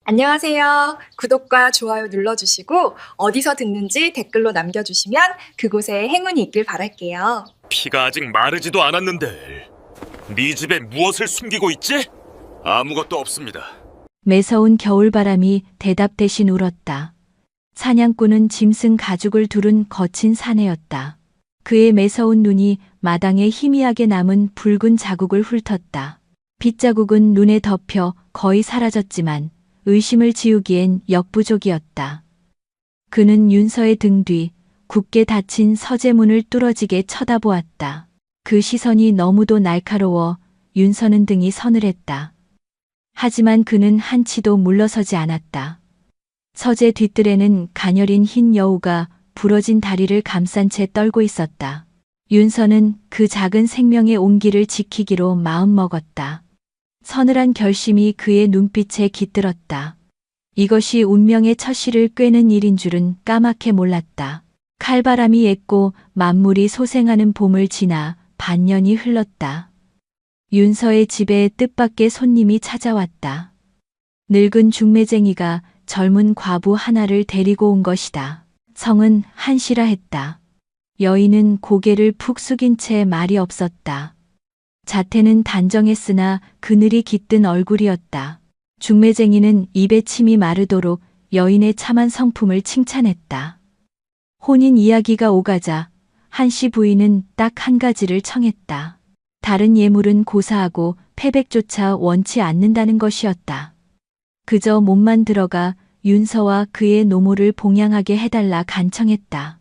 안녕하세요. 구독과 좋아요 눌러주시고 어디서 듣는지 댓글로 남겨주시면 그곳에 행운이 있길 바랄게요. 피가 아직 마르지도 않았는데 네 집에 무엇을 숨기고 있지? 아무것도 없습니다. 매서운 겨울바람이 대답 대신 울었다. 사냥꾼은 짐승 가죽을 두른 거친 사내였다. 그의 매서운 눈이 마당에 희미하게 남은 붉은 자국을 훑었다. 빗자국은 눈에 덮여 거의 사라졌지만 의심을 지우기엔 역부족이었다. 그는 윤서의 등 뒤 굳게 닫힌 서재문을 뚫어지게 쳐다보았다. 그 시선이 너무도 날카로워 윤서는 등이 서늘했다. 하지만 그는 한치도 물러서지 않았다. 서재 뒷뜰에는 가녀린 흰 여우가 부러진 다리를 감싼 채 떨고 있었다. 윤서는 그 작은 생명의 온기를 지키기로 마음먹었다. 서늘한 결심이 그의 눈빛에 깃들었다. 이것이 운명의 첫 씨를 꿰는 일인 줄은 까맣게 몰랐다. 칼바람이 애고 만물이 소생하는 봄을 지나 반년이 흘렀다. 윤서의 집에 뜻밖의 손님이 찾아왔다. 늙은 중매쟁이가 젊은 과부 하나를 데리고 온 것이다. 성은 한시라 했다. 여인은 고개를 푹 숙인 채 말이 없었다. 자태는 단정했으나 그늘이 깃든 얼굴이었다. 중매쟁이는 입에 침이 마르도록 여인의 참한 성품을 칭찬했다. 혼인 이야기가 오가자 한씨 부인은 딱 한 가지를 청했다. 다른 예물은 고사하고 패백조차 원치 않는다는 것이었다. 그저 몸만 들어가 윤서와 그의 노모를 봉양하게 해달라 간청했다.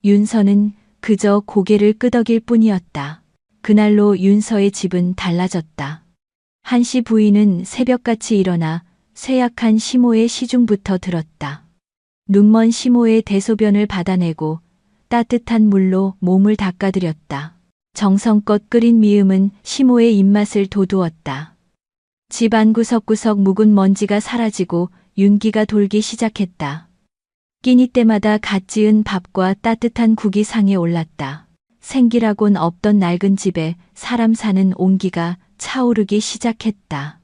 윤서는 그저 고개를 끄덕일 뿐이었다. 그날로 윤서의 집은 달라졌다. 한씨 부인은 새벽같이 일어나 쇠약한 시모의 시중부터 들었다. 눈먼 시모의 대소변을 받아내고 따뜻한 물로 몸을 닦아들였다. 정성껏 끓인 미음은 시모의 입맛을 돋우었다. 집 안 구석구석 묵은 먼지가 사라지고 윤기가 돌기 시작했다. 끼니 때마다 갓 지은 밥과 따뜻한 국이 상에 올랐다. 생기라곤 없던 낡은 집에 사람 사는 온기가 차오르기 시작했다.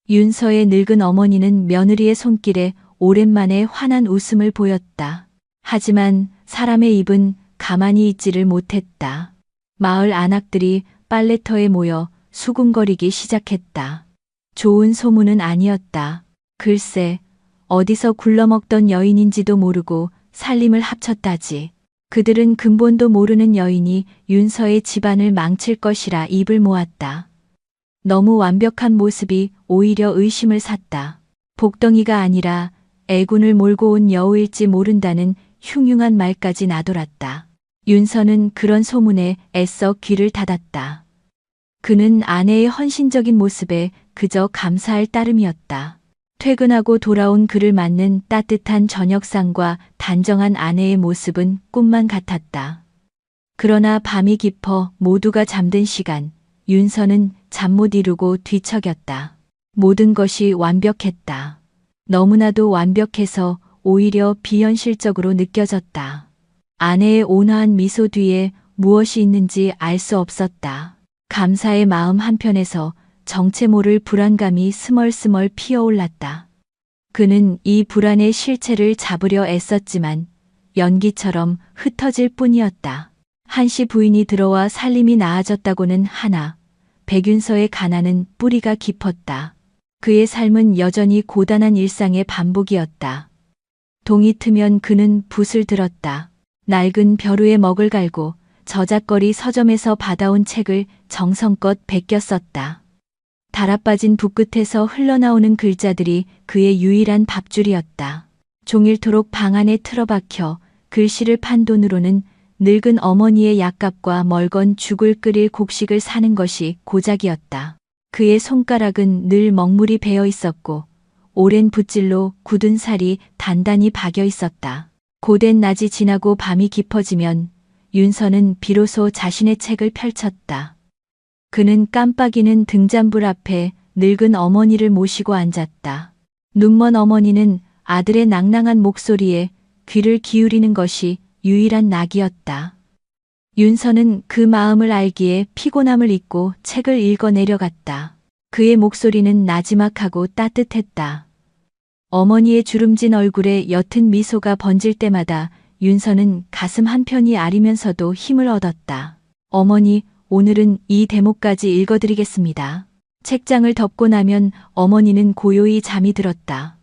윤서의 늙은 어머니는 며느리의 손길에 오랜만에 환한 웃음을 보였다. 하지만 사람의 입은 가만히 있지를 못했다. 마을 안악들이 빨래터에 모여 수군거리기 시작했다. 좋은 소문은 아니었다. 글쎄, 어디서 굴러먹던 여인인지도 모르고 살림을 합쳤다지. 그들은 근본도 모르는 여인이 윤서의 집안을 망칠 것이라 입을 모았다. 너무 완벽한 모습이 오히려 의심을 샀다. 복덩이가 아니라 애군을 몰고 온 여우일지 모른다는 흉흉한 말까지 나돌았다. 윤서는 그런 소문에 애써 귀를 닫았다. 그는 아내의 헌신적인 모습에 그저 감사할 따름이었다. 퇴근하고 돌아온 그를 맞는 따뜻한 저녁상과 단정한 아내의 모습은 꿈만 같았다. 그러나 밤이 깊어 모두가 잠든 시간, 윤서는 잠 못 이루고 뒤척였다. 모든 것이 완벽했다. 너무나도 완벽해서 오히려 비현실적으로 느껴졌다. 아내의 온화한 미소 뒤에 무엇이 있는지 알 수 없었다. 감사의 마음 한편에서 정체 모를 불안감이 스멀스멀 피어올랐다. 그는 이 불안의 실체를 잡으려 애썼지만 연기처럼 흩어질 뿐이었다. 한씨 부인이 들어와 살림이 나아졌다고는 하나 백윤서의 가난은 뿌리가 깊었다. 그의 삶은 여전히 고단한 일상의 반복이었다. 동이 트면 그는 붓을 들었다. 낡은 벼루에 먹을 갈고 저작거리 서점에서 받아온 책을 정성껏 베껴 썼다. 달아빠진 붓끝에서 흘러나오는 글자들이 그의 유일한 밥줄이었다. 종일토록 방 안에 틀어박혀 글씨를 판 돈으로는 늙은 어머니의 약값과 멀건 죽을 끓일 곡식을 사는 것이 고작이었다. 그의 손가락은 늘 먹물이 배어 있었고 오랜 붓질로 굳은 살이 단단히 박여 있었다. 고된 낮이 지나고 밤이 깊어지면 윤서는 비로소 자신의 책을 펼쳤다. 그는 깜빡이는 등잔불 앞에 늙은 어머니를 모시고 앉았다. 눈먼 어머니는 아들의 낭낭한 목소리에 귀를 기울이는 것이 유일한 낙이었다. 윤서는 그 마음을 알기에 피곤함을 잊고 책을 읽어 내려갔다. 그의 목소리는 나지막하고 따뜻했다. 어머니의 주름진 얼굴에 옅은 미소가 번질 때마다 윤서는 가슴 한편이 아리면서도 힘을 얻었다. 어머니, 오늘은 이 대목까지 읽어드리겠습니다. 책장을 덮고 나면 어머니는 고요히 잠이 들었다.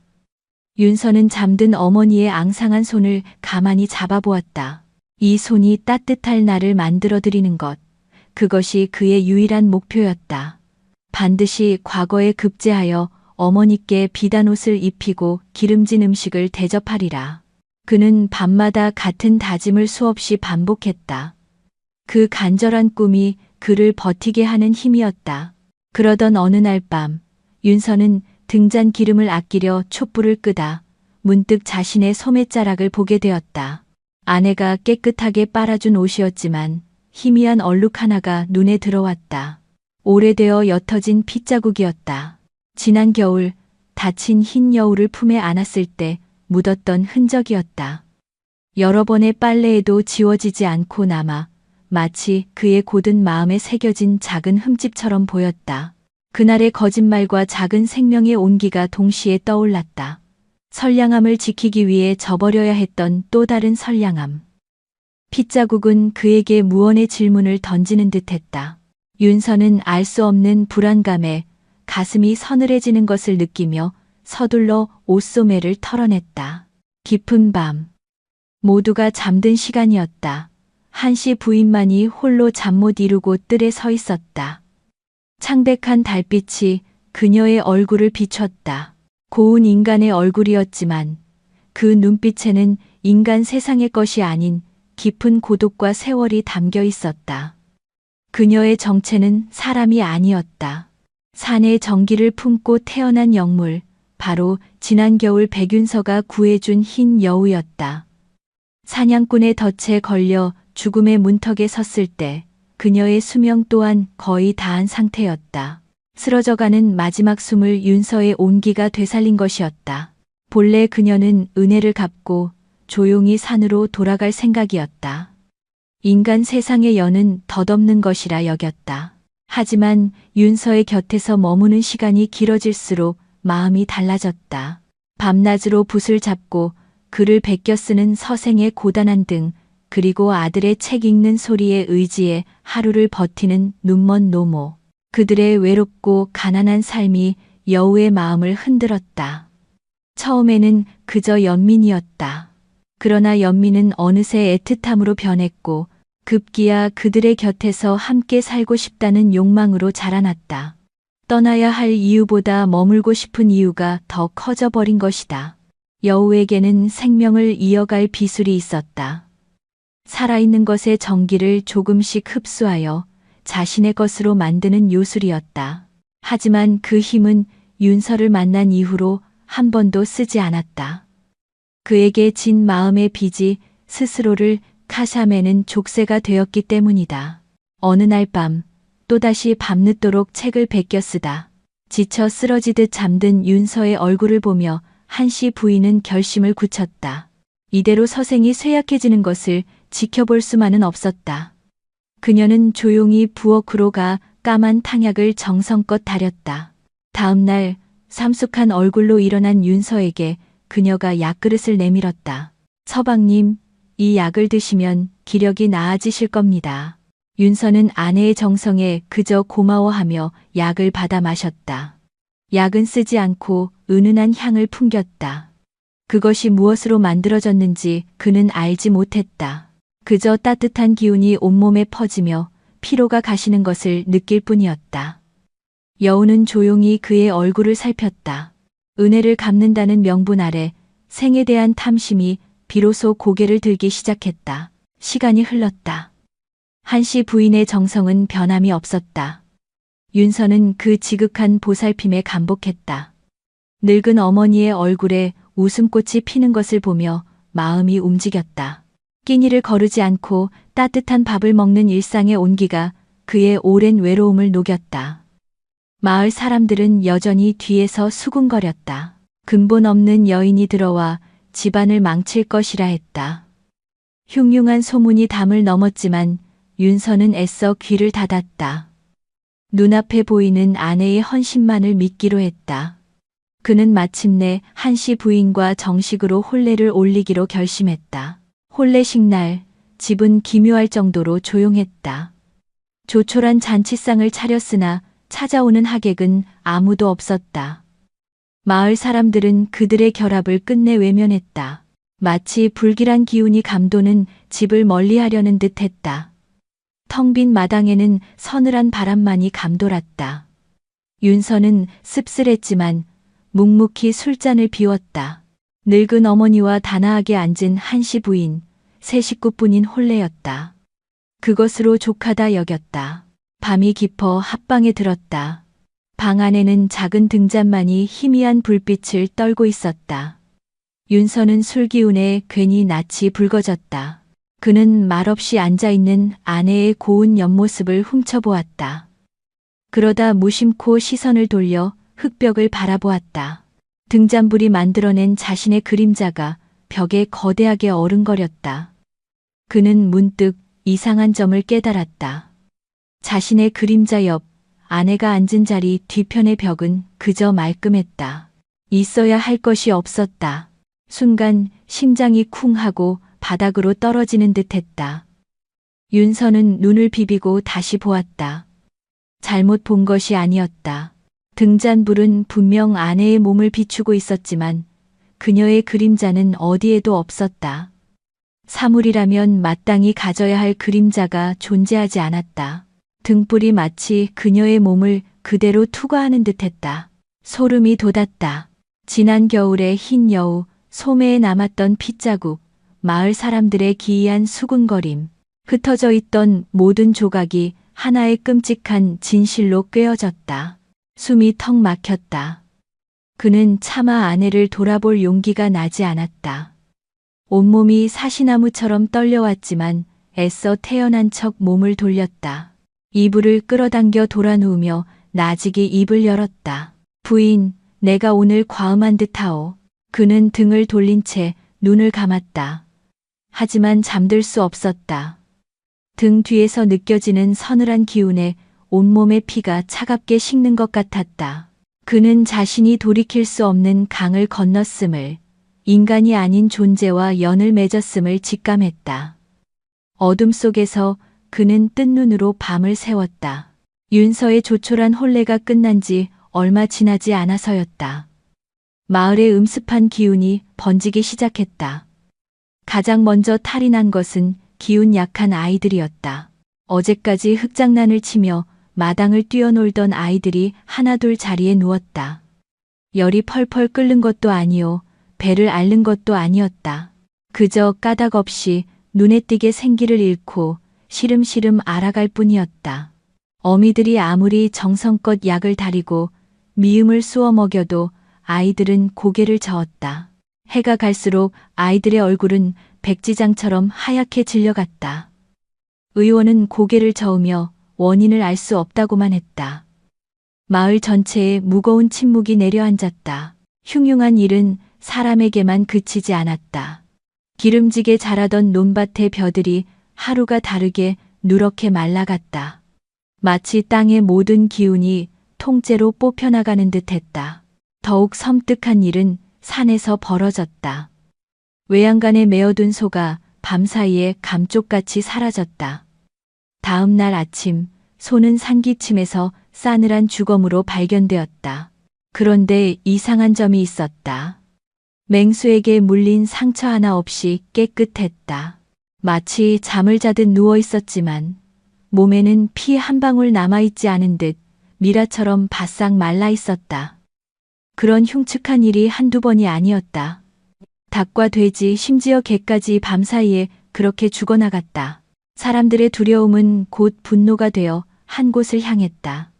윤서는 잠든 어머니의 앙상한 손을 가만히 잡아보았다. 이 손이 따뜻할 날을 만들어드리는 것. 그것이 그의 유일한 목표였다. 반드시 과거에 급제하여 어머니께 비단 옷을 입히고 기름진 음식을 대접하리라. 그는 밤마다 같은 다짐을 수없이 반복했다. 그 간절한 꿈이 그를 버티게 하는 힘이었다. 그러던 어느 날 밤, 윤서는 등잔 기름을 아끼려 촛불을 끄다 문득 자신의 소매자락을 보게 되었다. 아내가 깨끗하게 빨아준 옷이었지만 희미한 얼룩 하나가 눈에 들어왔다. 오래되어 옅어진 핏자국이었다. 지난 겨울 다친 흰 여울을 품에 안았을 때 묻었던 흔적이었다. 여러 번의 빨래에도 지워지지 않고 남아 마치 그의 고든 마음에 새겨진 작은 흠집처럼 보였다. 그날의 거짓말과 작은 생명의 온기가 동시에 떠올랐다. 선량함을 지키기 위해 저버려야 했던 또 다른 선량함. 핏자국은 그에게 무언의 질문을 던지는 듯했다. 윤서는 알 수 없는 불안감에 가슴이 서늘해지는 것을 느끼며 서둘러 옷소매를 털어냈다. 깊은 밤. 모두가 잠든 시간이었다. 한씨 부인만이 홀로 잠 못 이루고 뜰에 서 있었다. 창백한 달빛이 그녀의 얼굴을 비췄다. 고운 인간의 얼굴이었지만 그 눈빛에는 인간 세상의 것이 아닌 깊은 고독과 세월이 담겨 있었다. 그녀의 정체는 사람이 아니었다. 산의 정기를 품고 태어난 영물, 바로 지난 겨울 백윤서가 구해준 흰 여우였다. 사냥꾼의 덫에 걸려 죽음의 문턱에 섰을 때 그녀의 수명 또한 거의 다한 상태였다. 쓰러져가는 마지막 숨을 윤서의 온기가 되살린 것이었다. 본래 그녀는 은혜를 갚고 조용히 산으로 돌아갈 생각이었다. 인간 세상의 연은 덧없는 것이라 여겼다. 하지만 윤서의 곁에서 머무는 시간이 길어질수록 마음이 달라졌다. 밤낮으로 붓을 잡고 글을 베껴 쓰는 서생의 고단한 등, 그리고 아들의 책 읽는 소리에 의지해 하루를 버티는 눈먼 노모. 그들의 외롭고 가난한 삶이 여우의 마음을 흔들었다. 처음에는 그저 연민이었다. 그러나 연민은 어느새 애틋함으로 변했고 급기야 그들의 곁에서 함께 살고 싶다는 욕망으로 자라났다. 떠나야 할 이유보다 머물고 싶은 이유가 더 커져버린 것이다. 여우에게는 생명을 이어갈 비술이 있었다. 살아있는 것의 정기를 조금씩 흡수하여 자신의 것으로 만드는 요술이었다. 하지만 그 힘은 윤서를 만난 이후로 한 번도 쓰지 않았다. 그에게 진 마음의 빚이 스스로를 카샤매는 족쇄가 되었기 때문이다. 어느 날 밤, 또다시 밤늦도록 책을 베껴 쓰다 지쳐 쓰러지듯 잠든 윤서의 얼굴을 보며 한씨 부인은 결심을 굳혔다. 이대로 서생이 쇠약해지는 것을 지켜볼 수만은 없었다. 그녀는 조용히 부엌으로 가 까만 탕약을 정성껏 다렸다. 다음 날 삼숙한 얼굴로 일어난 윤서에게 그녀가 약그릇을 내밀었다. 서방님, 이 약을 드시면 기력이 나아지실 겁니다. 윤서는 아내의 정성에 그저 고마워하며 약을 받아 마셨다. 약은 쓰지 않고 은은한 향을 풍겼다. 그것이 무엇으로 만들어졌는지 그는 알지 못했다. 그저 따뜻한 기운이 온몸에 퍼지며 피로가 가시는 것을 느낄 뿐이었다. 여우는 조용히 그의 얼굴을 살폈다. 은혜를 갚는다는 명분 아래 생에 대한 탐심이 비로소 고개를 들기 시작했다. 시간이 흘렀다. 한씨 부인의 정성은 변함이 없었다. 윤서는 그 지극한 보살핌에 감복했다. 늙은 어머니의 얼굴에 웃음꽃이 피는 것을 보며 마음이 움직였다. 끼니를 거르지 않고 따뜻한 밥을 먹는 일상의 온기가 그의 오랜 외로움을 녹였다. 마을 사람들은 여전히 뒤에서 수군거렸다. 근본 없는 여인이 들어와 집안을 망칠 것이라 했다. 흉흉한 소문이 담을 넘었지만 윤서는 애써 귀를 닫았다. 눈앞에 보이는 아내의 헌신만을 믿기로 했다. 그는 마침내 한씨 부인과 정식으로 혼례를 올리기로 결심했다. 혼례식 날 집은 기묘할 정도로 조용했다. 조촐한 잔치상을 차렸으나 찾아오는 하객은 아무도 없었다. 마을 사람들은 그들의 결합을 끝내 외면했다. 마치 불길한 기운이 감도는 집을 멀리하려는 듯했다. 텅 빈 마당에는 서늘한 바람만이 감돌았다. 윤서는 씁쓸했지만 묵묵히 술잔을 비웠다. 늙은 어머니와 단아하게 앉은 한씨 부인, 세 식구뿐인 혼례였다. 그것으로 족하다 여겼다. 밤이 깊어 합방에 들었다. 방 안에는 작은 등잔만이 희미한 불빛을 떨고 있었다. 윤서는 술기운에 괜히 낯이 붉어졌다. 그는 말없이 앉아있는 아내의 고운 옆모습을 훔쳐보았다. 그러다 무심코 시선을 돌려 흙벽을 바라보았다. 등잔불이 만들어낸 자신의 그림자가 벽에 거대하게 어른거렸다. 그는 문득 이상한 점을 깨달았다. 자신의 그림자 옆 아내가 앉은 자리 뒤편의 벽은 그저 말끔했다. 있어야 할 것이 없었다. 순간 심장이 쿵 하고 바닥으로 떨어지는 듯했다. 윤서는 눈을 비비고 다시 보았다. 잘못 본 것이 아니었다. 등잔불은 분명 아내의 몸을 비추고 있었지만 그녀의 그림자는 어디에도 없었다. 사물이라면 마땅히 가져야 할 그림자가 존재하지 않았다. 등불이 마치 그녀의 몸을 그대로 투과하는 듯했다. 소름이 돋았다. 지난 겨울의 흰 여우, 소매에 남았던 핏자국, 마을 사람들의 기이한 수군거림, 흩어져 있던 모든 조각이 하나의 끔찍한 진실로 꿰어졌다. 숨이 턱 막혔다. 그는 차마 아내를 돌아볼 용기가 나지 않았다. 온몸이 사시나무처럼 떨려왔지만 애써 태어난 척 몸을 돌렸다. 이불을 끌어당겨 돌아누우며 나직이 입을 열었다. 부인, 내가 오늘 과음한 듯하오. 그는 등을 돌린 채 눈을 감았다. 하지만 잠들 수 없었다. 등 뒤에서 느껴지는 서늘한 기운에 온몸의 피가 차갑게 식는 것 같았다. 그는 자신이 돌이킬 수 없는 강을 건넜음을, 인간이 아닌 존재와 연을 맺었음을 직감했다. 어둠 속에서 그는 뜬 눈으로 밤을 새웠다. 윤서의 조촐한 혼례가 끝난 지 얼마 지나지 않아서였다. 마을의 음습한 기운이 번지기 시작했다. 가장 먼저 탈이 난 것은 기운 약한 아이들이었다. 어제까지 흙장난을 치며 마당을 뛰어놀던 아이들이 하나둘 자리에 누웠다. 열이 펄펄 끓는 것도 아니요, 배를 앓는 것도 아니었다. 그저 까닭 없이 눈에 띄게 생기를 잃고 시름시름 알아갈 뿐이었다. 어미들이 아무리 정성껏 약을 다리고 미음을 쑤어 먹여도 아이들은 고개를 저었다. 해가 갈수록 아이들의 얼굴은 백지장처럼 하얗게 질려갔다. 의원은 고개를 저으며 원인을 알 수 없다고만 했다. 마을 전체에 무거운 침묵이 내려앉았다. 흉흉한 일은 사람에게만 그치지 않았다. 기름지게 자라던 논밭의 벼들이 하루가 다르게 누렇게 말라갔다. 마치 땅의 모든 기운이 통째로 뽑혀나가는 듯했다. 더욱 섬뜩한 일은 산에서 벌어졌다. 외양간에 메어둔 소가 밤사이에 감쪽같이 사라졌다. 다음 날 아침 소는 산기슭에서 싸늘한 주검으로 발견되었다. 그런데 이상한 점이 있었다. 맹수에게 물린 상처 하나 없이 깨끗했다. 마치 잠을 자듯 누워 있었지만 몸에는 피 한 방울 남아있지 않은 듯 미라처럼 바싹 말라 있었다. 그런 흉측한 일이 한두 번이 아니었다. 닭과 돼지, 심지어 개까지 밤사이에 그렇게 죽어나갔다. 사람들의 두려움은 곧 분노가 되어 한 곳을 향했다.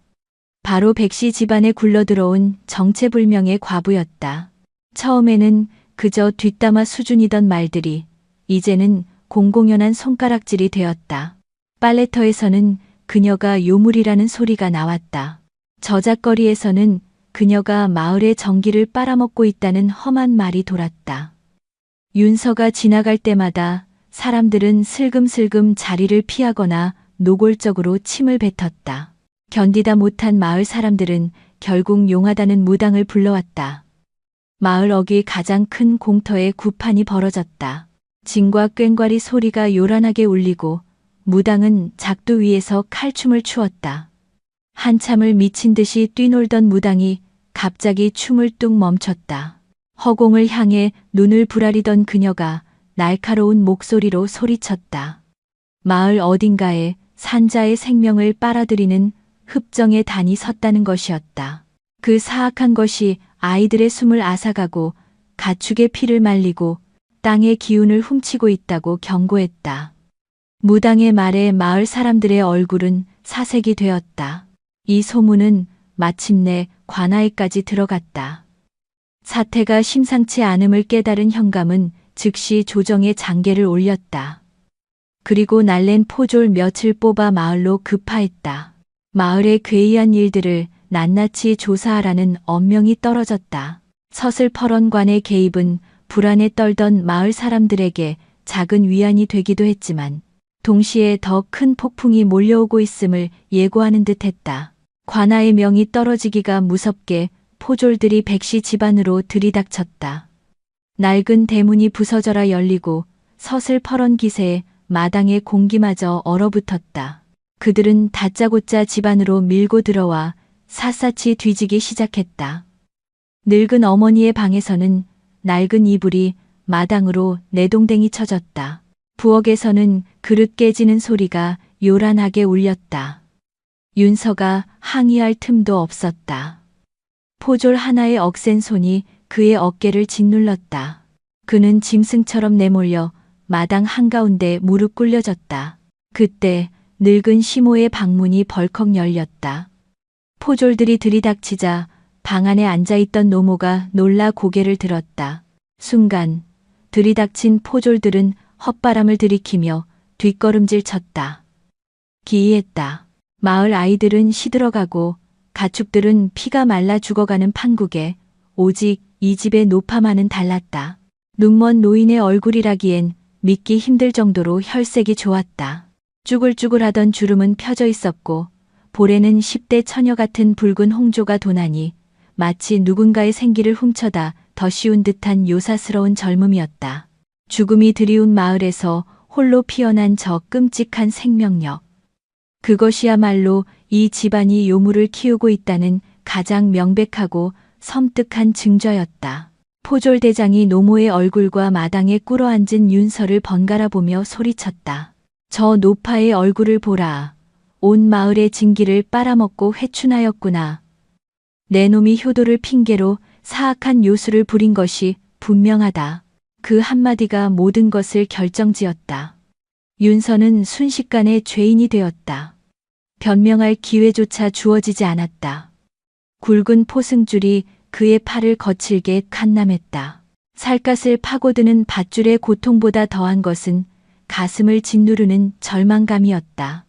바로 백씨 집안에 굴러들어온 정체불명의 과부였다. 처음에는 그저 뒷담화 수준이던 말들이 이제는 공공연한 손가락질이 되었다. 빨래터에서는 그녀가 요물이라는 소리가 나왔다. 저작거리에서는 그녀가 마을의 전기를 빨아먹고 있다는 험한 말이 돌았다. 윤서가 지나갈 때마다 사람들은 슬금슬금 자리를 피하거나 노골적으로 침을 뱉었다. 견디다 못한 마을 사람들은 결국 용하다는 무당을 불러왔다. 마을 어귀 가장 큰 공터에 구판이 벌어졌다. 징과 꽹과리 소리가 요란하게 울리고 무당은 작두 위에서 칼춤을 추었다. 한참을 미친 듯이 뛰놀던 무당이 갑자기 춤을 뚝 멈췄다. 허공을 향해 눈을 부라리던 그녀가 날카로운 목소리로 소리쳤다. 마을 어딘가에 산자의 생명을 빨아들이는 흡정의 단이 섰다는 것이었다. 그 사악한 것이 아이들의 숨을 앗아가고 가축의 피를 말리고 땅의 기운을 훔치고 있다고 경고했다. 무당의 말에 마을 사람들의 얼굴은 사색이 되었다. 이 소문은 마침내 관아에까지 들어갔다. 사태가 심상치 않음을 깨달은 현감은 즉시 조정에 장계를 올렸다. 그리고 날랜 포졸 몇을 뽑아 마을로 급파했다. 마을의 괴이한 일들을 낱낱이 조사하라는 엄명이 떨어졌다. 서슬퍼런관의 개입은 불안에 떨던 마을 사람들에게 작은 위안이 되기도 했지만 동시에 더 큰 폭풍이 몰려오고 있음을 예고하는 듯했다. 관아의 명이 떨어지기가 무섭게 포졸들이 백시 집안으로 들이닥쳤다. 낡은 대문이 부서져라 열리고 서슬퍼런 기세에 마당의 공기마저 얼어붙었다. 그들은 다짜고짜 집안으로 밀고 들어와 샅샅이 뒤지기 시작했다. 늙은 어머니의 방에서는 낡은 이불이 마당으로 내동댕이 쳐졌다. 부엌에서는 그릇 깨지는 소리가 요란하게 울렸다. 윤서가 항의할 틈도 없었다. 포졸 하나의 억센 손이 그의 어깨를 짓눌렀다. 그는 짐승처럼 내몰려 마당 한가운데 무릎 꿇려졌다. 그때 늙은 시모의 방문이 벌컥 열렸다. 포졸들이 들이닥치자 방 안에 앉아있던 노모가 놀라 고개를 들었다. 순간 들이닥친 포졸들은 헛바람을 들이키며 뒷걸음질 쳤다. 기이했다. 마을 아이들은 시들어가고 가축들은 피가 말라 죽어가는 판국에 오직 이 집의 노파만은 달랐다. 눈먼 노인의 얼굴이라기엔 믿기 힘들 정도로 혈색이 좋았다. 쭈글쭈글하던 주름은 펴져 있었고 볼에는 10대 처녀 같은 붉은 홍조가 도나니 마치 누군가의 생기를 훔쳐다 더 씌운 듯한 요사스러운 젊음이었다. 죽음이 드리운 마을에서 홀로 피어난 저 끔찍한 생명력. 그것이야말로 이 집안이 요물을 키우고 있다는 가장 명백하고 섬뜩한 증거였다. 포졸대장이 노모의 얼굴과 마당에 꿇어앉은 윤서를 번갈아 보며 소리쳤다. 저 노파의 얼굴을 보라. 온 마을의 진기를 빨아먹고 회춘하였구나. 내 놈이 효도를 핑계로 사악한 요술을 부린 것이 분명하다. 그 한마디가 모든 것을 결정지었다. 윤서는 순식간에 죄인이 되었다. 변명할 기회조차 주어지지 않았다. 굵은 포승줄이 그의 팔을 거칠게 칸남했다. 살갗을 파고드는 밧줄의 고통보다 더한 것은 가슴을 짓누르는 절망감이었다.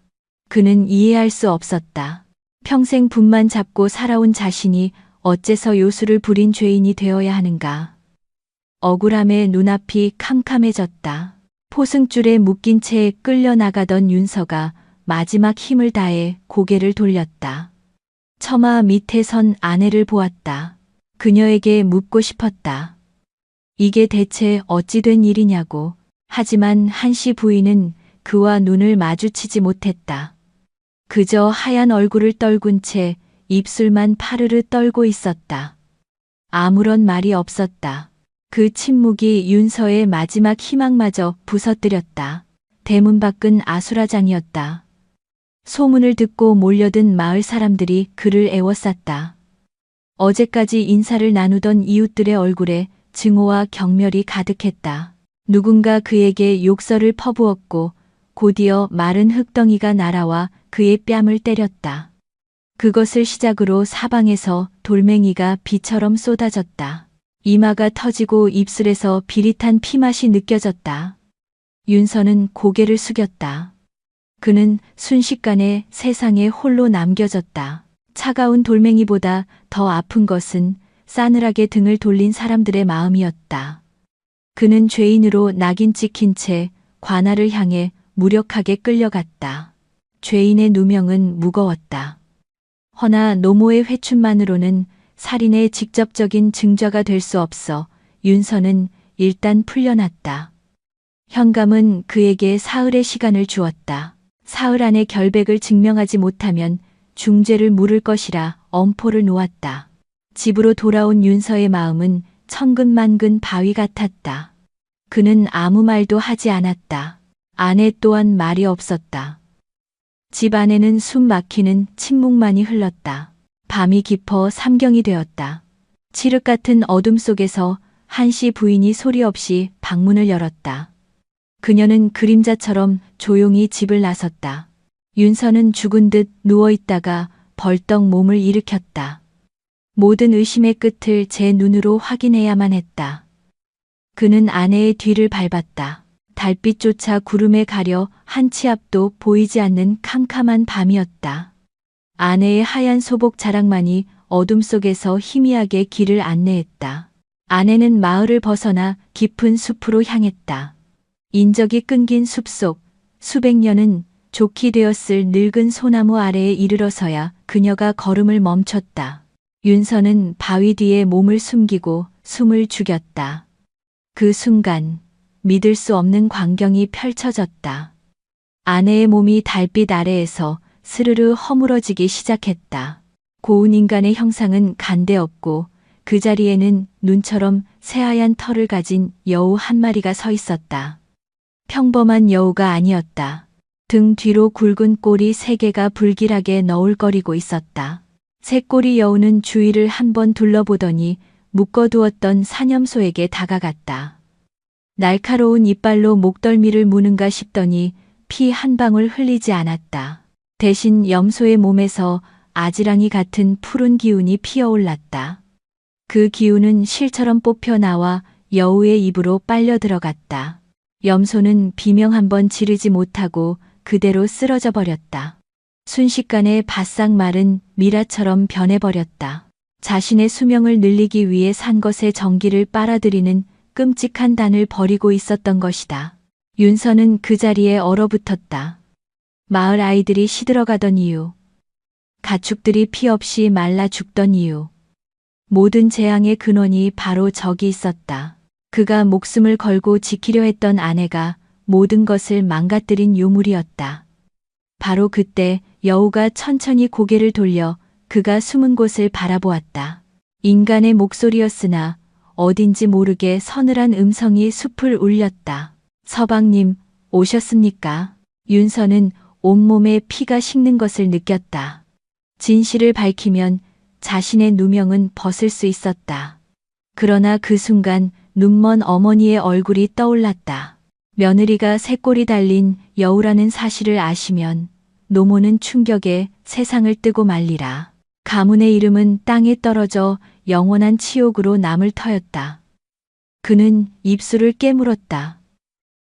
그는 이해할 수 없었다. 평생 분만 잡고 살아온 자신이 어째서 요술을 부린 죄인이 되어야 하는가. 억울함에 눈앞이 캄캄해졌다. 포승줄에 묶인 채 끌려나가던 윤서가 마지막 힘을 다해 고개를 돌렸다. 처마 밑에 선 아내를 보았다. 그녀에게 묻고 싶었다. 이게 대체 어찌 된 일이냐고. 하지만 한씨 부인은 그와 눈을 마주치지 못했다. 그저 하얀 얼굴을 떨군 채 입술만 파르르 떨고 있었다. 아무런 말이 없었다. 그 침묵이 윤서의 마지막 희망마저 부서뜨렸다. 대문 밖은 아수라장이었다. 소문을 듣고 몰려든 마을 사람들이 그를 애워쌌다. 어제까지 인사를 나누던 이웃들의 얼굴에 증오와 경멸이 가득했다. 누군가 그에게 욕설을 퍼부었고 곧이어 마른 흙덩이가 날아와 그의 뺨을 때렸다. 그것을 시작으로 사방에서 돌멩이가 비처럼 쏟아졌다. 이마가 터지고 입술에서 비릿한 피맛이 느껴졌다. 윤서는 고개를 숙였다. 그는 순식간에 세상에 홀로 남겨졌다. 차가운 돌멩이보다 더 아픈 것은 싸늘하게 등을 돌린 사람들의 마음이었다. 그는 죄인으로 낙인 찍힌 채 관아를 향해 무력하게 끌려갔다. 죄인의 누명은 무거웠다. 허나 노모의 회춘만으로는 살인의 직접적인 증거가 될 수 없어 윤서는 일단 풀려났다. 현감은 그에게 사흘의 시간을 주었다. 사흘 안에 결백을 증명하지 못하면 중죄를 물을 것이라 엄포를 놓았다. 집으로 돌아온 윤서의 마음은 천근만근 바위 같았다. 그는 아무 말도 하지 않았다. 아내 또한 말이 없었다. 집 안에는 숨 막히는 침묵만이 흘렀다. 밤이 깊어 삼경이 되었다. 칠흑 같은 어둠 속에서 한씨 부인이 소리 없이 방문을 열었다. 그녀는 그림자처럼 조용히 집을 나섰다. 윤서는 죽은 듯 누워있다가 벌떡 몸을 일으켰다. 모든 의심의 끝을 제 눈으로 확인해야만 했다. 그는 아내의 뒤를 밟았다. 달빛조차 구름에 가려 한 치 앞도 보이지 않는 캄캄한 밤이었다. 아내의 하얀 소복 자락만이 어둠 속에서 희미하게 길을 안내했다. 아내는 마을을 벗어나 깊은 숲으로 향했다. 인적이 끊긴 숲속 수백 년은 좋게 되었을 늙은 소나무 아래에 이르러서야 그녀가 걸음을 멈췄다. 윤서는 바위 뒤에 몸을 숨기고 숨을 죽였다. 그 순간 믿을 수 없는 광경이 펼쳐졌다. 아내의 몸이 달빛 아래에서 스르르 허물어지기 시작했다. 고운 인간의 형상은 간데없고 그 자리에는 눈처럼 새하얀 털을 가진 여우 한 마리가 서 있었다. 평범한 여우가 아니었다. 등 뒤로 굵은 꼬리 3개가 불길하게 너울거리고 있었다. 새꼬리 여우는 주위를 한번 둘러보더니 묶어두었던 사념소에게 다가갔다. 날카로운 이빨로 목덜미를 무는가 싶더니 피 한 방울 흘리지 않았다. 대신 염소의 몸에서 아지랑이 같은 푸른 기운이 피어올랐다. 그 기운은 실처럼 뽑혀 나와 여우의 입으로 빨려 들어갔다. 염소는 비명 한 번 지르지 못하고 그대로 쓰러져 버렸다. 순식간에 바싹 마른 미라처럼 변해버렸다. 자신의 수명을 늘리기 위해 산 것의 정기를 빨아들이는 끔찍한 단을 벌이고 있었던 것이다. 윤서는 그 자리에 얼어붙었다. 마을 아이들이 시들어가던 이유, 가축들이 피 없이 말라 죽던 이유, 모든 재앙의 근원이 바로 저기 있었다. 그가 목숨을 걸고 지키려 했던 아내가 모든 것을 망가뜨린 유물이었다. 바로 그때 여우가 천천히 고개를 돌려 그가 숨은 곳을 바라보았다. 인간의 목소리였으나 어딘지 모르게 서늘한 음성이 숲을 울렸다. 서방님, 오셨습니까? 윤서는 온몸에 피가 식는 것을 느꼈다. 진실을 밝히면 자신의 누명은 벗을 수 있었다. 그러나 그 순간 눈먼 어머니의 얼굴이 떠올랐다. 며느리가 새꼬리 달린 여우라는 사실을 아시면 노모는 충격에 세상을 뜨고 말리라. 가문의 이름은 땅에 떨어져 영원한 치욕으로 남을 터였다. 그는 입술을 깨물었다.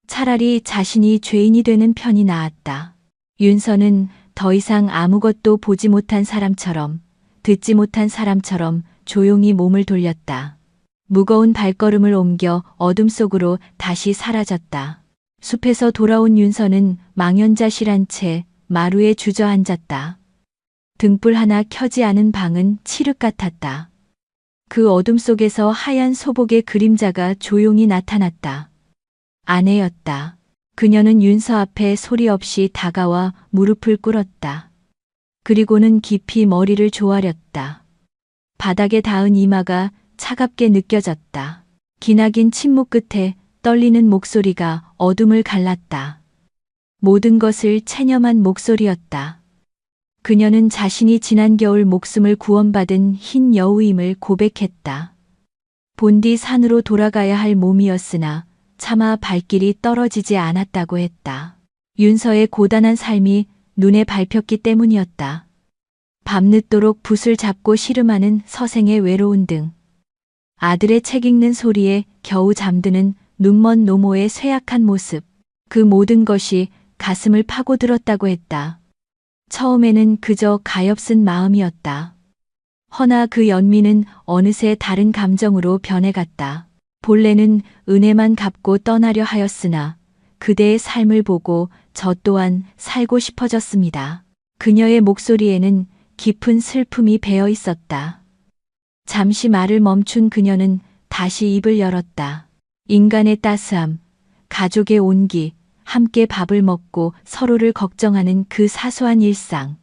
차라리 자신이 죄인이 되는 편이 나았다. 윤서는 더 이상 아무것도 보지 못한 사람처럼, 듣지 못한 사람처럼 조용히 몸을 돌렸다. 무거운 발걸음을 옮겨 어둠 속으로 다시 사라졌다. 숲에서 돌아온 윤서는 망연자실한 채 마루에 주저앉았다. 등불 하나 켜지 않은 방은 칠흑 같았다. 그 어둠 속에서 하얀 소복의 그림자가 조용히 나타났다. 아내였다. 그녀는 윤서 앞에 소리 없이 다가와 무릎을 꿇었다. 그리고는 깊이 머리를 조아렸다. 바닥에 닿은 이마가 차갑게 느껴졌다. 기나긴 침묵 끝에 떨리는 목소리가 어둠을 갈랐다. 모든 것을 체념한 목소리였다. 그녀는 자신이 지난 겨울 목숨을 구원받은 흰 여우임을 고백했다. 본디 산으로 돌아가야 할 몸이었으나 차마 발길이 떨어지지 않았다고 했다. 윤서의 고단한 삶이 눈에 밟혔기 때문이었다. 밤늦도록 붓을 잡고 씨름하는 서생의 외로운 등, 아들의 책 읽는 소리에 겨우 잠드는 눈먼 노모의 쇠약한 모습, 그 모든 것이 가슴을 파고들었다고 했다. 처음에는 그저 가엾은 마음이었다. 허나 그 연민은 어느새 다른 감정으로 변해갔다. 본래는 은혜만 갚고 떠나려 하였으나 그대의 삶을 보고 저 또한 살고 싶어졌습니다. 그녀의 목소리에는 깊은 슬픔이 배어 있었다. 잠시 말을 멈춘 그녀는 다시 입을 열었다. 인간의 따스함, 가족의 온기, 함께 밥을 먹고 서로를 걱정하는 그 사소한 일상.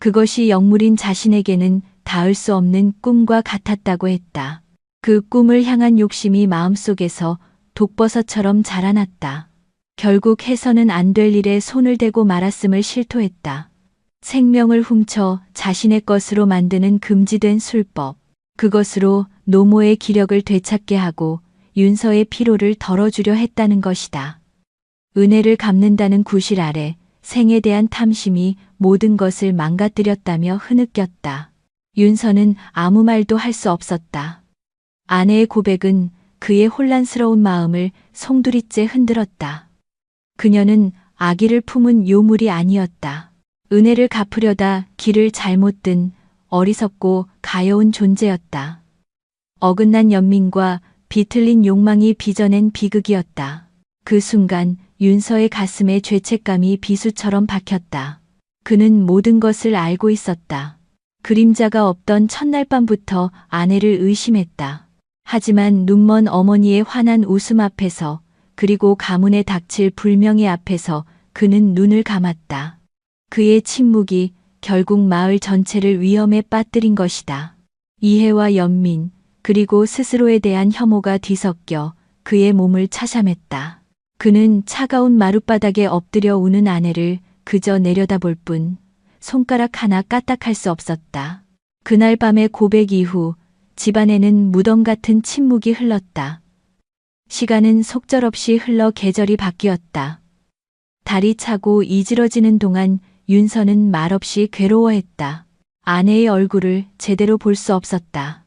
그것이 영물인 자신에게는 닿을 수 없는 꿈과 같았다고 했다. 그 꿈을 향한 욕심이 마음속에서 독버섯처럼 자라났다. 결국 해서는 안 될 일에 손을 대고 말았음을 실토했다. 생명을 훔쳐 자신의 것으로 만드는 금지된 술법. 그것으로 노모의 기력을 되찾게 하고 윤서의 피로를 덜어주려 했다는 것이다. 은혜를 갚는다는 구실 아래 생에 대한 탐심이 모든 것을 망가뜨렸다며 흐느꼈다. 윤서는 아무 말도 할 수 없었다. 아내의 고백은 그의 혼란스러운 마음을 송두리째 흔들었다. 그녀는 아기를 품은 요물이 아니었다. 은혜를 갚으려다 길을 잘못 든 어리석고 가여운 존재였다. 어긋난 연민과 비틀린 욕망이 빚어낸 비극이었다. 그 순간 윤서의 가슴에 죄책감이 비수처럼 박혔다. 그는 모든 것을 알고 있었다. 그림자가 없던 첫날 밤부터 아내를 의심했다. 하지만 눈먼 어머니의 환한 웃음 앞에서 그리고 가문에 닥칠 불명예 앞에서 그는 눈을 감았다. 그의 침묵이 결국 마을 전체를 위험에 빠뜨린 것이다. 이해와 연민, 그리고 스스로에 대한 혐오가 뒤섞여 그의 몸을 차참했다. 그는 차가운 마룻바닥에 엎드려 우는 아내를 그저 내려다볼 뿐 손가락 하나 까딱할 수 없었다. 그날 밤의 고백 이후 집안에는 무덤 같은 침묵이 흘렀다. 시간은 속절없이 흘러 계절이 바뀌었다. 달이 차고 이지러지는 동안 윤서는 말없이 괴로워했다. 아내의 얼굴을 제대로 볼 수 없었다.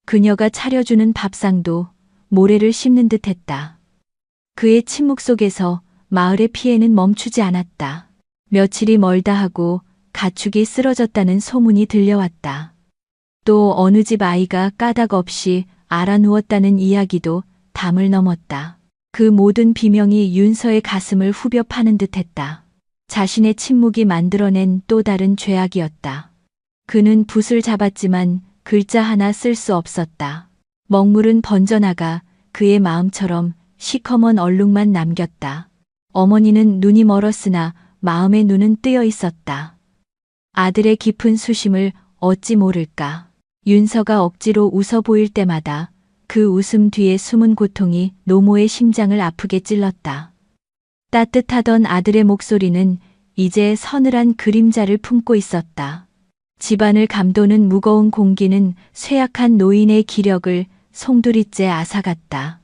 그녀가 차려주는 밥상도 모래를 씹는 듯했다. 그의 침묵 속에서 마을의 피해는 멈추지 않았다. 며칠이 멀다 하고 가축이 쓰러졌다는 소문이 들려왔다. 또 어느 집 아이가 까닭 없이 알아 누웠다는 이야기도 담을 넘었다. 그 모든 비명이 윤서의 가슴을 후벼 파는 듯했다. 자신의 침묵이 만들어낸 또 다른 죄악이었다. 그는 붓을 잡았지만 글자 하나 쓸 수 없었다. 먹물은 번져나가 그의 마음처럼 시커먼 얼룩만 남겼다. 어머니는 눈이 멀었으나 마음의 눈은 뜨여 있었다. 아들의 깊은 수심을 어찌 모를까. 윤서가 억지로 웃어 보일 때마다 그 웃음 뒤에 숨은 고통이 노모의 심장을 아프게 찔렀다. 따뜻하던 아들의 목소리는 이제 서늘한 그림자를 품고 있었다. 집안을 감도는 무거운 공기는 쇠약한 노인의 기력을 송두리째 앗아갔다.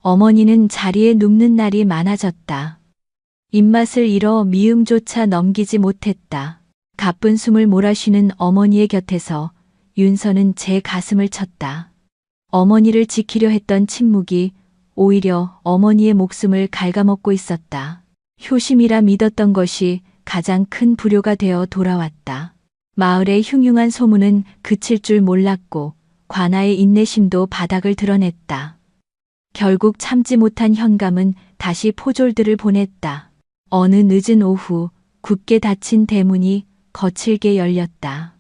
어머니는 자리에 눕는 날이 많아졌다. 입맛을 잃어 미음조차 넘기지 못했다. 가쁜 숨을 몰아쉬는 어머니의 곁에서 윤서는 제 가슴을 쳤다. 어머니를 지키려 했던 침묵이 오히려 어머니의 목숨을 갉아먹고 있었다. 효심이라 믿었던 것이 가장 큰 불효가 되어 돌아왔다. 마을의 흉흉한 소문은 그칠 줄 몰랐고 관아의 인내심도 바닥을 드러냈다. 결국 참지 못한 현감은 다시 포졸들을 보냈다. 어느 늦은 오후 굳게 닫힌 대문이 거칠게 열렸다.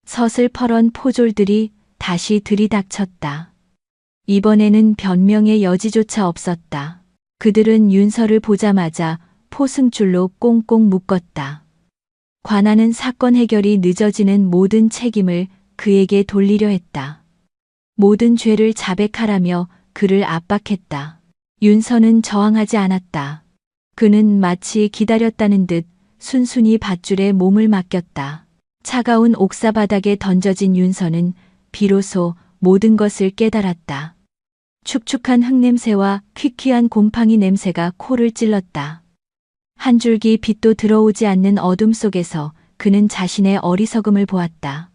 서슬퍼런 포졸들이 다시 들이닥쳤다. 이번에는 변명의 여지조차 없었다. 그들은 윤서를 보자마자 포승줄로 꽁꽁 묶었다. 관아는 사건 해결이 늦어지는 모든 책임을 그에게 돌리려 했다. 모든 죄를 자백하라며 그를 압박했다. 윤서는 저항하지 않았다. 그는 마치 기다렸다는 듯 순순히 밧줄에 몸을 맡겼다. 차가운 옥사 바닥에 던져진 윤서는 비로소 모든 것을 깨달았다. 축축한 흙냄새와 퀴퀴한 곰팡이 냄새가 코를 찔렀다. 한 줄기 빛도 들어오지 않는 어둠 속에서 그는 자신의 어리석음을 보았다.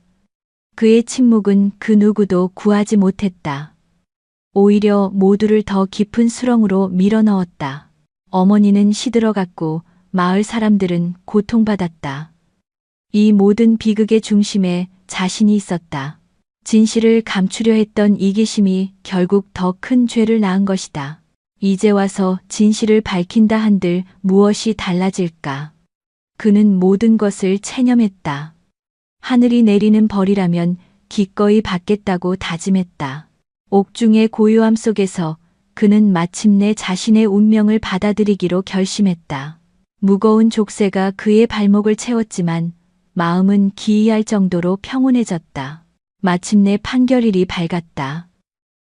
그의 침묵은 그 누구도 구하지 못했다. 오히려 모두를 더 깊은 수렁으로 밀어넣었다. 어머니는 시들어갔고 마을 사람들은 고통받았다. 이 모든 비극의 중심에 자신이 있었다. 진실을 감추려 했던 이기심이 결국 더 큰 죄를 낳은 것이다. 이제 와서 진실을 밝힌다 한들 무엇이 달라질까? 그는 모든 것을 체념했다. 하늘이 내리는 벌이라면 기꺼이 받겠다고 다짐했다. 옥중의 고요함 속에서 그는 마침내 자신의 운명을 받아들이기로 결심했다. 무거운 족쇄가 그의 발목을 채웠지만 마음은 기이할 정도로 평온해졌다. 마침내 판결일이 밝았다.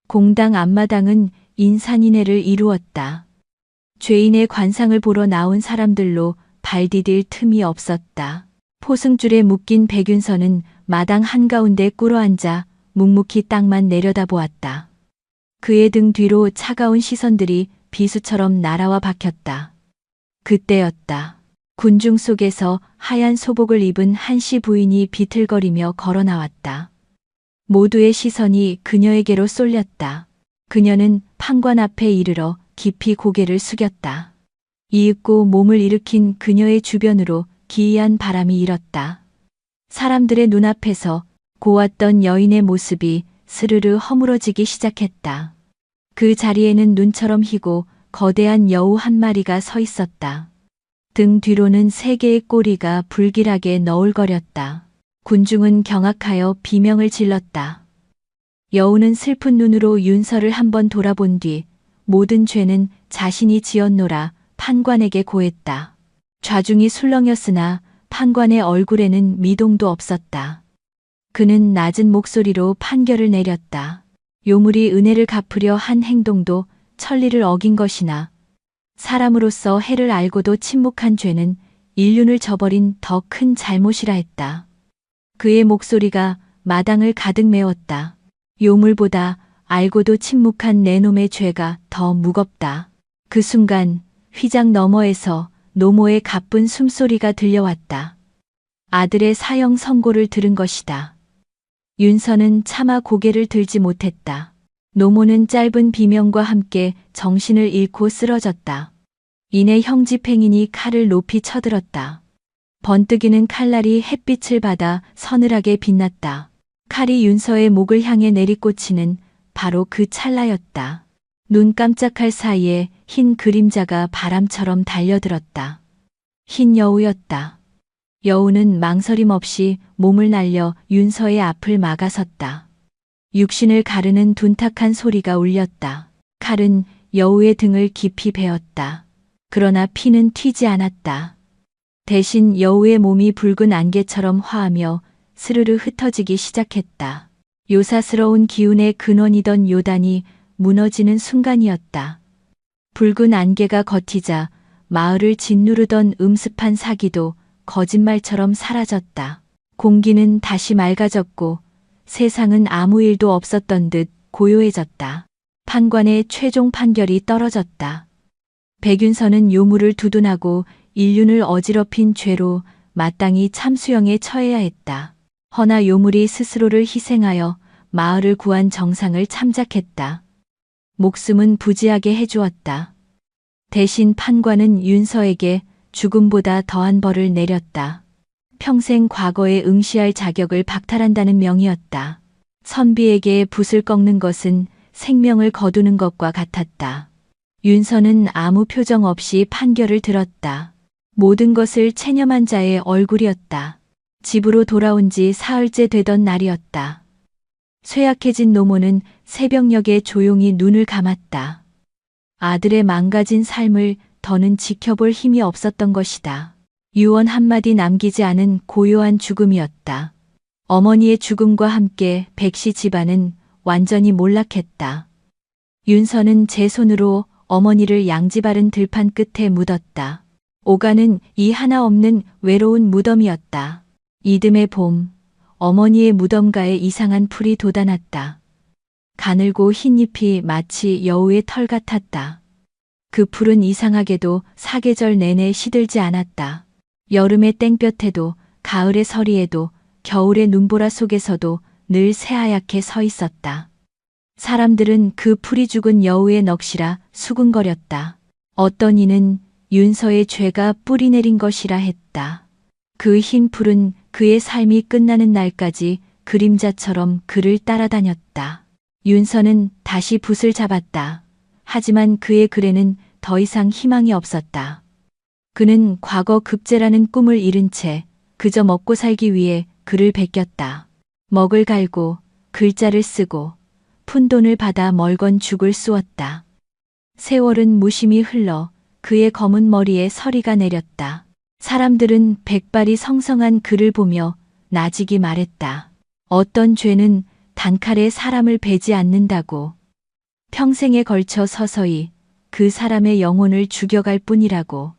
공당 앞마당은 인산인해를 이루었다. 죄인의 관상을 보러 나온 사람들로 발 디딜 틈이 없었다. 포승줄에 묶인 백윤서는 마당 한가운데 꿇어앉아 묵묵히 땅만 내려다보았다. 그의 등 뒤로 차가운 시선들이 비수처럼 날아와 박혔다. 그때였다. 군중 속에서 하얀 소복을 입은 한씨 부인이 비틀거리며 걸어 나왔다. 모두의 시선이 그녀에게로 쏠렸다. 그녀는 판관 앞에 이르러 깊이 고개를 숙였다. 이윽고 몸을 일으킨 그녀의 주변으로 기이한 바람이 일었다. 사람들의 눈앞에서 고왔던 여인의 모습이 스르르 허물어지기 시작했다. 그 자리에는 눈처럼 희고 거대한 여우 한 마리가 서 있었다. 등 뒤로는 세 개의 꼬리가 불길하게 너울거렸다. 군중은 경악하여 비명을 질렀다. 여우는 슬픈 눈으로 윤서를 한번 돌아본 뒤 모든 죄는 자신이 지었노라 판관에게 고했다. 좌중이 술렁였으나 판관의 얼굴에는 미동도 없었다. 그는 낮은 목소리로 판결을 내렸다. 요물이 은혜를 갚으려 한 행동도 천리를 어긴 것이나 사람으로서 해를 알고도 침묵한 죄는 인륜을 저버린 더 큰 잘못이라 했다. 그의 목소리가 마당을 가득 메웠다. 요물보다 알고도 침묵한 내 놈의 죄가 더 무겁다. 그 순간 휘장 너머에서 노모의 가쁜 숨소리가 들려왔다. 아들의 사형 선고를 들은 것이다. 윤서는 차마 고개를 들지 못했다. 노모는 짧은 비명과 함께 정신을 잃고 쓰러졌다. 이내 형집행인이 칼을 높이 쳐들었다. 번뜩이는 칼날이 햇빛을 받아 서늘하게 빛났다. 칼이 윤서의 목을 향해 내리꽂히는 바로 그 찰나였다. 눈 깜짝할 사이에 흰 그림자가 바람처럼 달려들었다. 흰 여우였다. 여우는 망설임 없이 몸을 날려 윤서의 앞을 막아섰다. 육신을 가르는 둔탁한 소리가 울렸다. 칼은 여우의 등을 깊이 베었다. 그러나 피는 튀지 않았다. 대신 여우의 몸이 붉은 안개처럼 화하며 스르르 흩어지기 시작했다. 요사스러운 기운의 근원이던 요단이 무너지는 순간이었다. 붉은 안개가 걷히자 마을을 짓누르던 음습한 사기도 거짓말처럼 사라졌다. 공기는 다시 맑아졌고 세상은 아무 일도 없었던 듯 고요해졌다. 판관의 최종 판결이 떨어졌다. 백윤서는 요물을 두둔하고 인륜을 어지럽힌 죄로 마땅히 참수형에 처해야 했다. 허나 요물이 스스로를 희생하여 마을을 구한 정상을 참작했다. 목숨은 부지하게 해주었다. 대신 판관은 윤서에게 죽음보다 더한 벌을 내렸다. 평생 과거에 응시할 자격을 박탈한다는 명이었다. 선비에게 붓을 꺾는 것은 생명을 거두는 것과 같았다. 윤서는 아무 표정 없이 판결을 들었다. 모든 것을 체념한 자의 얼굴이었다. 집으로 돌아온 지 사흘째 되던 날이었다. 쇠약해진 노모는 새벽녘에 조용히 눈을 감았다. 아들의 망가진 삶을 더는 지켜볼 힘이 없었던 것이다. 유언 한마디 남기지 않은 고요한 죽음이었다. 어머니의 죽음과 함께 백씨 집안은 완전히 몰락했다. 윤서는 제 손으로 어머니를 양지바른 들판 끝에 묻었다. 오가는 이 하나 없는 외로운 무덤이었다. 이듬해 봄, 어머니의 무덤가에 이상한 풀이 돋아났다. 가늘고 흰 잎이 마치 여우의 털 같았다. 그 풀은 이상하게도 사계절 내내 시들지 않았다. 여름의 땡볕에도 가을의 서리에도 겨울의 눈보라 속에서도 늘 새하얗게 서 있었다. 사람들은 그 풀이 죽은 여우의 넋이라 수군거렸다. 어떤 이는 윤서의 죄가 뿌리 내린 것이라 했다. 그 흰 풀은 그의 삶이 끝나는 날까지 그림자처럼 그를 따라다녔다. 윤서는 다시 붓을 잡았다. 하지만 그의 글에는 더 이상 희망이 없었다. 그는 과거 급제라는 꿈을 잃은 채 그저 먹고 살기 위해 글을 베꼈다. 먹을 갈고 글자를 쓰고 푼돈을 받아 멀건 죽을 쏘았다. 세월은 무심히 흘러 그의 검은 머리에 서리가 내렸다. 사람들은 백발이 성성한 그를 보며 나직이 말했다. 어떤 죄는 단칼에 사람을 베지 않는다고. 평생에 걸쳐 서서히 그 사람의 영혼을 죽여갈 뿐이라고.